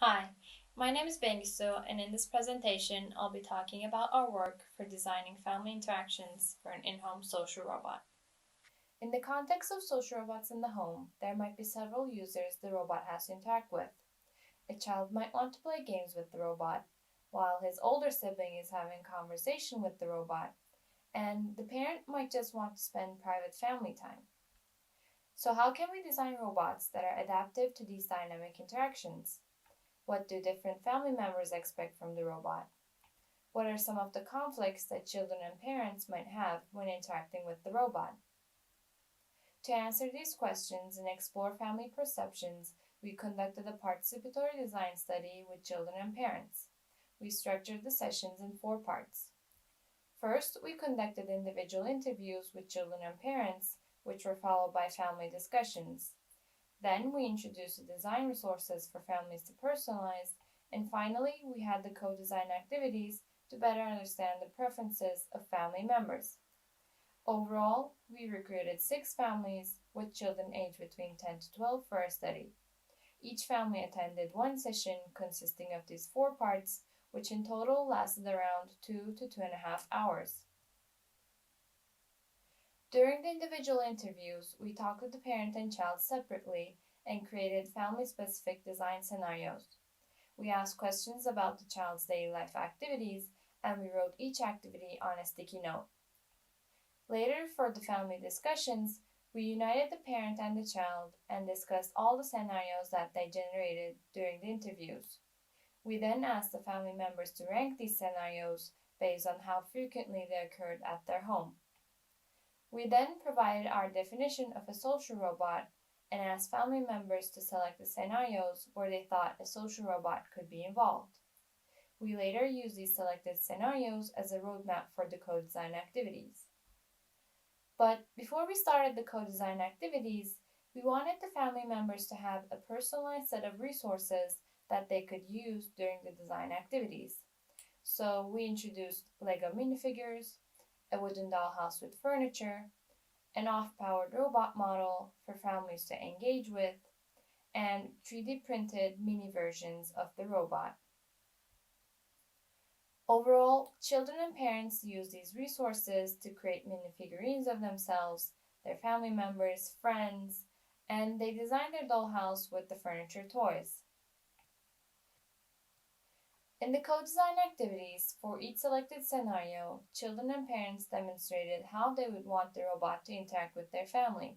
Hi, my name is Bengisu, and in this presentation, I'll be talking about our work for designing family interactions for an in-home social robot. In the context of social robots in the home, there might be several users the robot has to interact with. A child might want to play games with the robot, while his older sibling is having conversation with the robot, and the parent might just want to spend private family time. So how can we design robots that are adaptive to these dynamic interactions? What do different family members expect from the robot? What are some of the conflicts that children and parents might have when interacting with the robot? To answer these questions and explore family perceptions, we conducted a participatory design study with children and parents. We structured the sessions in four parts. First, we conducted individual interviews with children and parents, which were followed by family discussions. Then we introduced the design resources for families to personalize, and finally we had the co-design activities to better understand the preferences of family members. Overall, we recruited 6 families with children aged between 10 to 12 for our study. Each family attended one session consisting of these four parts, which in total lasted around 2 to 2.5 hours. During the individual interviews, we talked with the parent and child separately and created family-specific design scenarios. We asked questions about the child's daily life activities, and we wrote each activity on a sticky note. Later, for the family discussions, we united the parent and the child and discussed all the scenarios that they generated during the interviews. We then asked the family members to rank these scenarios based on how frequently they occurred at their home. We then provided our definition of a social robot and asked family members to select the scenarios where they thought a social robot could be involved. We later used these selected scenarios as a roadmap for the co-design activities. But before we started the co-design activities, we wanted the family members to have a personalized set of resources that they could use during the design activities. So we introduced Lego minifigures, a wooden dollhouse with furniture, an off-powered robot model for families to engage with, and 3D printed mini versions of the robot. Overall, children and parents use these resources to create mini figurines of themselves, their family members, friends, and they design their dollhouse with the furniture toys. In the co-design activities, for each selected scenario, children and parents demonstrated how they would want the robot to interact with their family.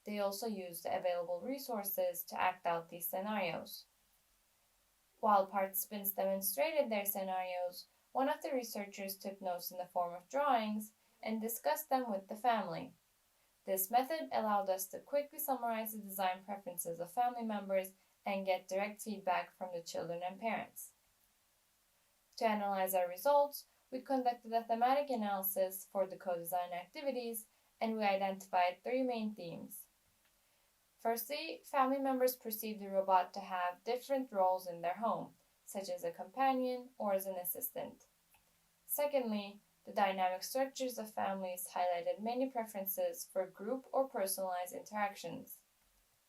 They also used the available resources to act out these scenarios. While participants demonstrated their scenarios, one of the researchers took notes in the form of drawings and discussed them with the family. This method allowed us to quickly summarize the design preferences of family members and get direct feedback from the children and parents. To analyze our results, we conducted a thematic analysis for the co-design activities, and we identified 3 main themes. Firstly, family members perceived the robot to have different roles in their home, such as a companion or as an assistant. Secondly, the dynamic structures of families highlighted many preferences for group or personalized interactions.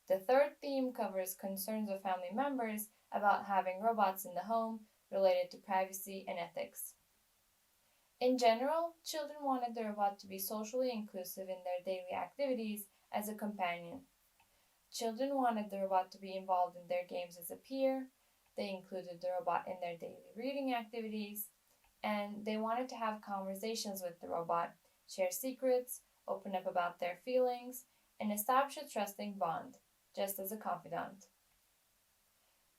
The third theme covers concerns of family members about having robots in the home related to privacy and ethics. In general, children wanted the robot to be socially inclusive in their daily activities as a companion. Children wanted the robot to be involved in their games as a peer, they included the robot in their daily reading activities, and they wanted to have conversations with the robot, share secrets, open up about their feelings, and establish a trusting bond, just as a confidant.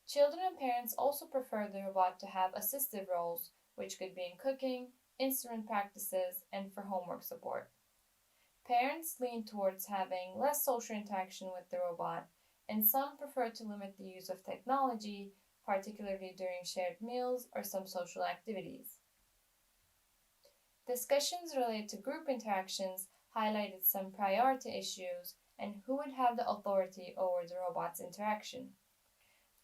Children and parents also prefer the robot to have assistive roles, which could be in cooking, instrument practices, and for homework support. Parents lean towards having less social interaction with the robot, and some prefer to limit the use of technology, particularly during shared meals or some social activities. Discussions related to group interactions highlighted some priority issues and who would have the authority over the robot's interaction.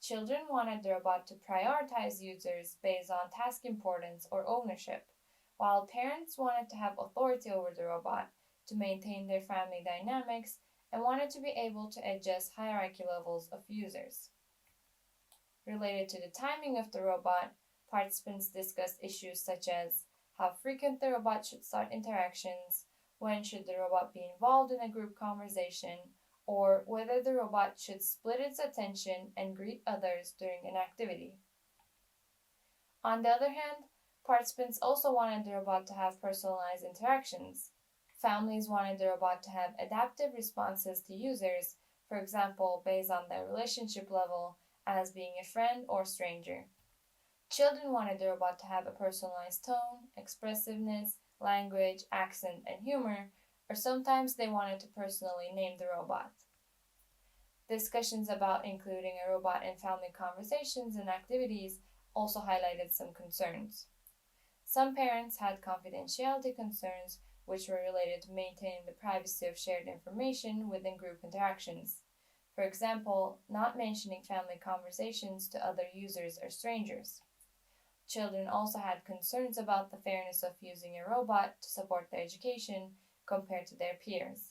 Children wanted the robot to prioritize users based on task importance or ownership, while parents wanted to have authority over the robot to maintain their family dynamics and wanted to be able to adjust hierarchy levels of users. Related to the timing of the robot, participants discussed issues such as how frequent the robot should start interactions, when should the robot be involved in a group conversation, or whether the robot should split its attention and greet others during an activity. On the other hand, participants also wanted the robot to have personalized interactions. Families wanted the robot to have adaptive responses to users, for example, based on their relationship level, as being a friend or stranger. Children wanted the robot to have a personalized tone, expressiveness, language, accent, and humor, or sometimes they wanted to personally name the robot. Discussions about including a robot in family conversations and activities also highlighted some concerns. Some parents had confidentiality concerns, which were related to maintaining the privacy of shared information within group interactions. For example, not mentioning family conversations to other users or strangers. Children also had concerns about the fairness of using a robot to support their education compared to their peers.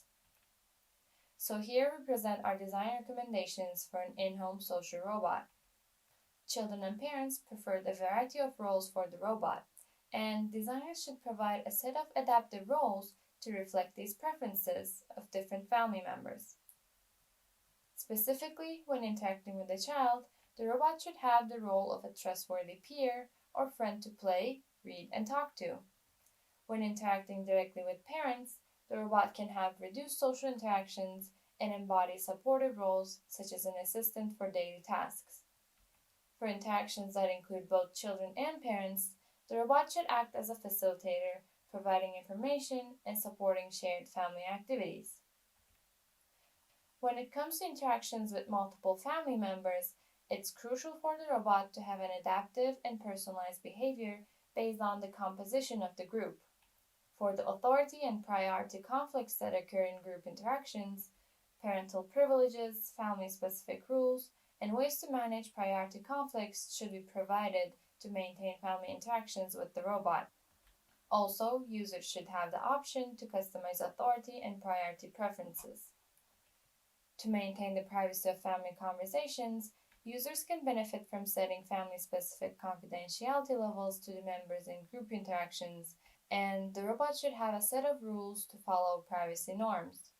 So here we present our design recommendations for an in-home social robot. Children and parents preferred a variety of roles for the robot, and designers should provide a set of adaptive roles to reflect these preferences of different family members. Specifically, when interacting with a child, the robot should have the role of a trustworthy peer or friend to play, read, and talk to. When interacting directly with parents, the robot can have reduced social interactions and embody supportive roles such as an assistant for daily tasks. For interactions that include both children and parents, the robot should act as a facilitator, providing information and supporting shared family activities. When it comes to interactions with multiple family members, it's crucial for the robot to have an adaptive and personalized behavior based on the composition of the group. For the authority and priority conflicts that occur in group interactions, parental privileges, family-specific rules, and ways to manage priority conflicts should be provided to maintain family interactions with the robot. Also, users should have the option to customize authority and priority preferences. To maintain the privacy of family conversations, users can benefit from setting family-specific confidentiality levels to the members in group interactions, and the robot should have a set of rules to follow privacy norms.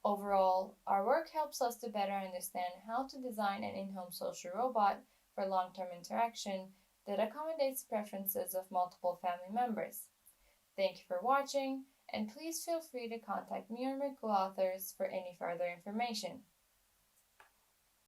Overall, our work helps us to better understand how to design an in-home social robot for long-term interaction that accommodates preferences of multiple family members. Thank you for watching, and please feel free to contact me or my co-authors for any further information.